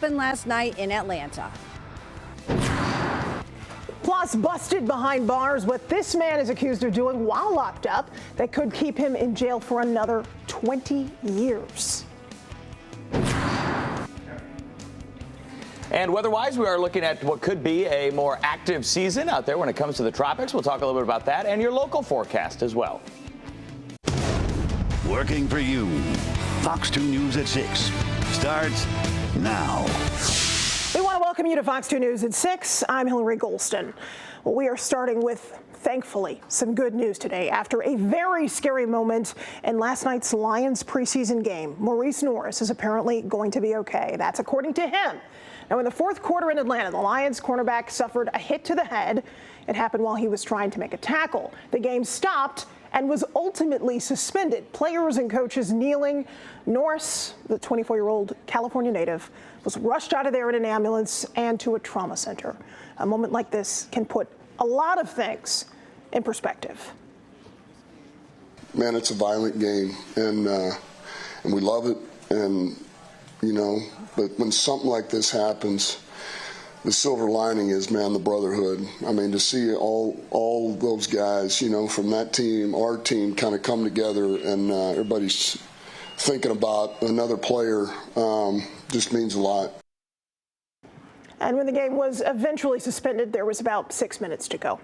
Happened last night in Atlanta. Plus, busted behind bars, what this man is accused of doing while locked up that could keep him in jail for another 20 years. And weather-wise, we are looking at what could be a more active season out there when it comes to the tropics. We'll talk a little bit about that and your local forecast as well. Working for you. Fox 2 News at 6 starts now. We want to welcome you to Fox 2 News at 6. I'm Hilary Golston. Well, we are starting with, thankfully, some good news today. After a very scary moment in last night's Lions preseason game, Morice Norris is apparently going to be okay. That's according to him. Now, in the fourth quarter in Atlanta, the Lions cornerback suffered a hit to the head. It happened while he was trying to make a tackle. The game stopped and was ultimately suspended. Players and coaches kneeling. Norris, the 24-year-old California native, was rushed out of there in an ambulance and to a trauma center. A moment like this can put a lot of things in perspective. Man, it's a violent game, and we love it, and you know, but when something like this happens, the silver lining is, man, the brotherhood. I mean, to see all those guys, you know, from that team, our team, kind of come together, and everybody's thinking about another player, just means a lot. And when the game was eventually suspended, there was about 6 minutes to go.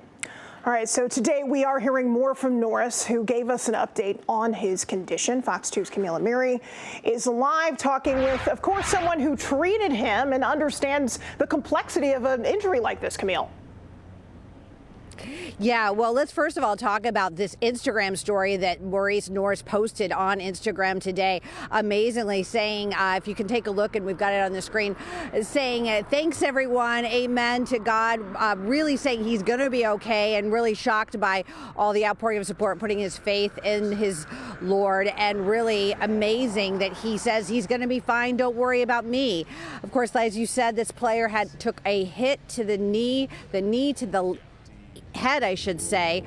All right, so today we are hearing more from Norris, who gave us an update on his condition. Fox 2's Camille Amiri is live talking with, of course, someone who treated him and understands the complexity of an injury like this, Camille. Yeah, well, let's first of all talk about this Instagram story that Morice Norris posted on Instagram today. Amazingly saying, if you can take a look, and we've got it on the screen, saying, thanks, everyone. Amen to God. Really saying he's going to be okay, and really shocked by all the outpouring of support, putting his faith in his Lord, and really amazing that he says he's going to be fine. Don't worry about me. Of course, as you said, this player took a hit to the knee to the head, I should say.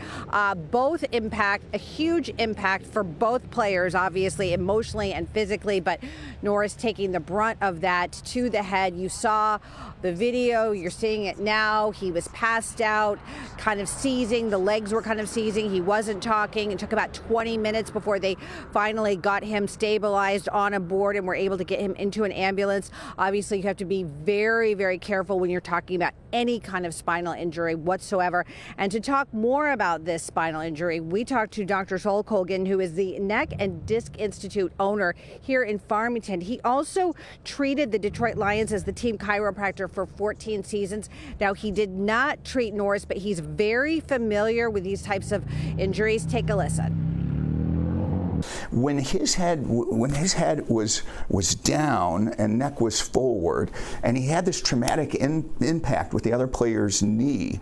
Both impact, a huge impact for both players, obviously, emotionally and physically, but Norris taking the brunt of that to the head. You saw the video, you're seeing it now. He was passed out, kind of seizing. The legs were kind of seizing. He wasn't talking. It took about 20 minutes before they finally got him stabilized on a board and were able to get him into an ambulance. Obviously, you have to be very, very careful when you're talking about any kind of spinal injury whatsoever. And to talk more about this spinal injury, we talked to Dr. Sol Colgan, who is the Neck and Disc Institute owner here in Farmington. He also treated the Detroit Lions as the team chiropractor for 14 seasons. Now, he did not treat Norris, but he's very familiar with these types of injuries. Take a listen. When his head was down and neck was forward, and he had this traumatic impact with the other player's knee,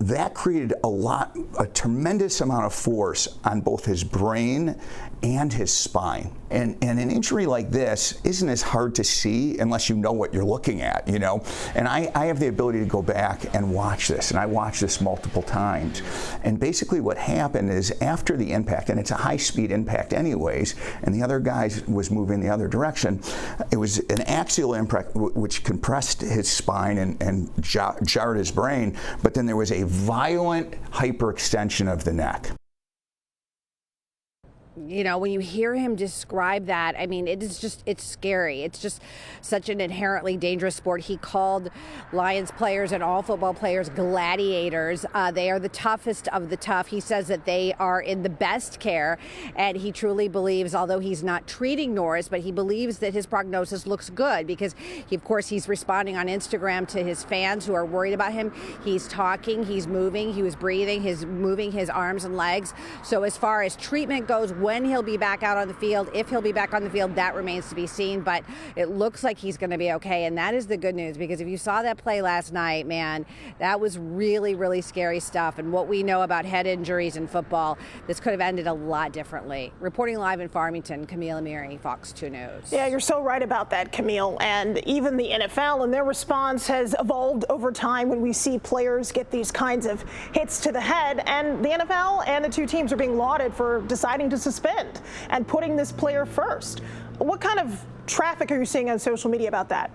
that created a tremendous amount of force on both his brain and his spine. And an injury like this isn't as hard to see unless you know what you're looking at, you know. And I have the ability to go back and watch this, and I watched this multiple times. And basically what happened is, after the impact, and it's a high-speed impact anyways, and the other guy was moving the other direction, it was an axial impact which compressed his spine and jarred his brain, but then there was a violent hyperextension of the neck. You know, when you hear him describe that, I mean, it's scary. It's just such an inherently dangerous sport. He called Lions players and all football players gladiators. They are the toughest of the tough. He says that they are in the best care, and he truly believes, although he's not treating Norris, but he believes that his prognosis looks good because, of course, he's responding on Instagram to his fans who are worried about him. He's talking, he's moving, he was breathing, he's moving his arms and legs. So as far as treatment goes, when he'll be back out on the field, if he'll be back on the field, that remains to be seen, but it looks like he's going to be okay, and that is the good news, because if you saw that play last night, man, that was really, really scary stuff, and what we know about head injuries in football, this could have ended a lot differently. Reporting live in Farmington, Camille Amiri, Fox 2 News. Yeah, you're so right about that, Camille, and even the NFL and their response has evolved over time when we see players get these kinds of hits to the head, and the NFL and the two teams are being lauded for deciding to suspend and putting this player first. What kind of traffic are you seeing on social media about that?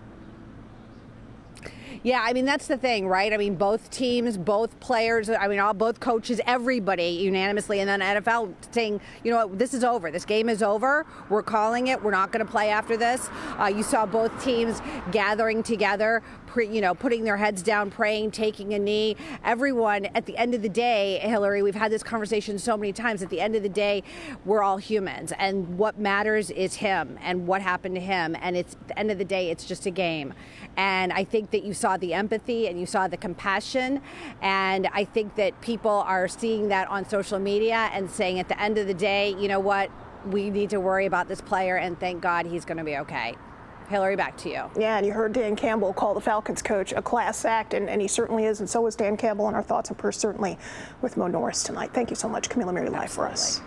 Yeah, I mean, that's the thing, right? I mean, both teams, both players, I mean, both coaches, everybody unanimously, and then NFL saying, you know what, this is over. This game is over. We're calling it. We're not going to play after this. You saw both teams gathering together, putting their heads down, praying, taking a knee. Everyone, at the end of the day, Hilary, we've had this conversation so many times. At the end of the day, we're all humans, and what matters is him and what happened to him. And at the end of the day, it's just a game. And I think that you saw the empathy and you saw the compassion. And I think that people are seeing that on social media and saying at the end of the day, you know what, we need to worry about this player, and thank God he's going to be okay. Hilary, back to you. Yeah, and you heard Dan Campbell call the Falcons coach a class act, and he certainly is, and so is Dan Campbell, and our thoughts are certainly with Mo Norris tonight. Thank you so much, Camila Mary, live for us.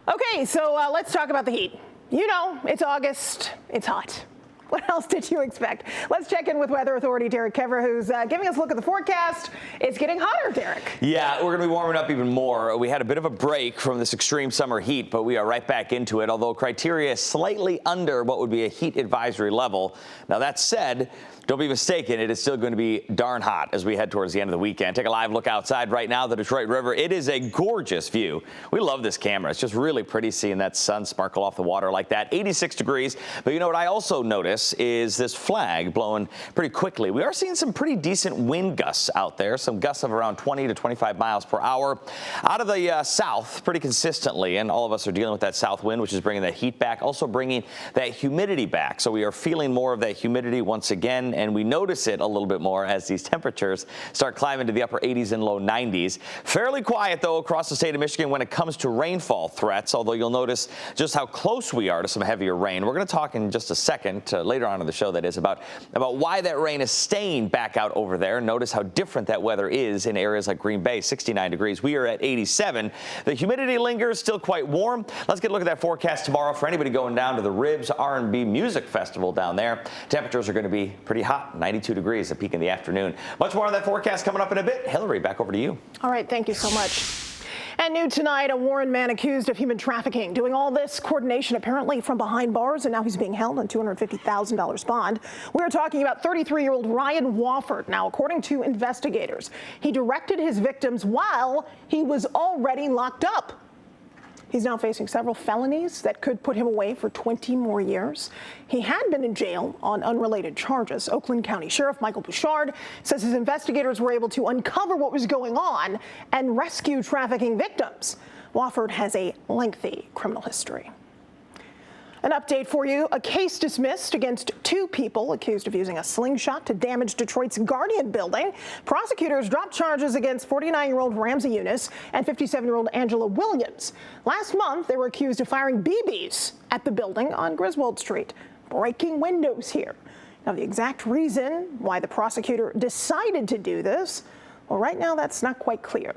Okay, so let's talk about the heat. You know, it's August, it's hot. What else did you expect? Let's check in with Weather Authority Derek Kever, who's giving us a look at the forecast. It's getting hotter, Derek. Yeah, we're going to be warming up even more. We had a bit of a break from this extreme summer heat, but we are right back into it, although criteria is slightly under what would be a heat advisory level. Now, that said, don't be mistaken, it is still going to be darn hot as we head towards the end of the weekend. Take a live look outside right now, the Detroit River. It is a gorgeous view. We love this camera. It's just really pretty seeing that sun sparkle off the water like that. 86 degrees. But you know what I also notice is this flag blowing pretty quickly. We are seeing some pretty decent wind gusts out there, some gusts of around 20 to 25 miles per hour out of the south pretty consistently. And all of us are dealing with that south wind, which is bringing that heat back, also bringing that humidity back. So we are feeling more of that humidity once again. And we notice it a little bit more as these temperatures start climbing to the upper 80s and low 90s. Fairly quiet, though, across the state of Michigan when it comes to rainfall threats, although you'll notice just how close we are to some heavier rain. We're going to talk in just a second, later on in the show, that is, about why that rain is staying back out over there. Notice how different that weather is in areas like Green Bay, 69 degrees. We are at 87. The humidity lingers, still quite warm. Let's get a look at that forecast tomorrow for anybody going down to the Ribs R&B Music Festival down there. Temperatures are going to be pretty hot, 92 degrees, a peak in the afternoon. Much more on that forecast coming up in a bit. Hilary, back over to you. All right, thank you so much. And new tonight, a Warren man accused of human trafficking, doing all this coordination apparently from behind bars, and now he's being held on $250,000 bond. We're talking about 33-year-old Ryan Wofford. Now, according to investigators, he directed his victims while he was already locked up. He's now facing several felonies that could put him away for 20 more years. He had been in jail on unrelated charges. Oakland County Sheriff Michael Bouchard says his investigators were able to uncover what was going on and rescue trafficking victims. Wofford has a lengthy criminal history. An update for you. A case dismissed against two people accused of using a slingshot to damage Detroit's Guardian building. Prosecutors dropped charges against 49-year-old Ramsey Eunice and 57-year-old Angela Williams. Last month, they were accused of firing BBs at the building on Griswold Street, breaking windows here. Now, the exact reason why the prosecutor decided to do this, well, right now that's not quite clear.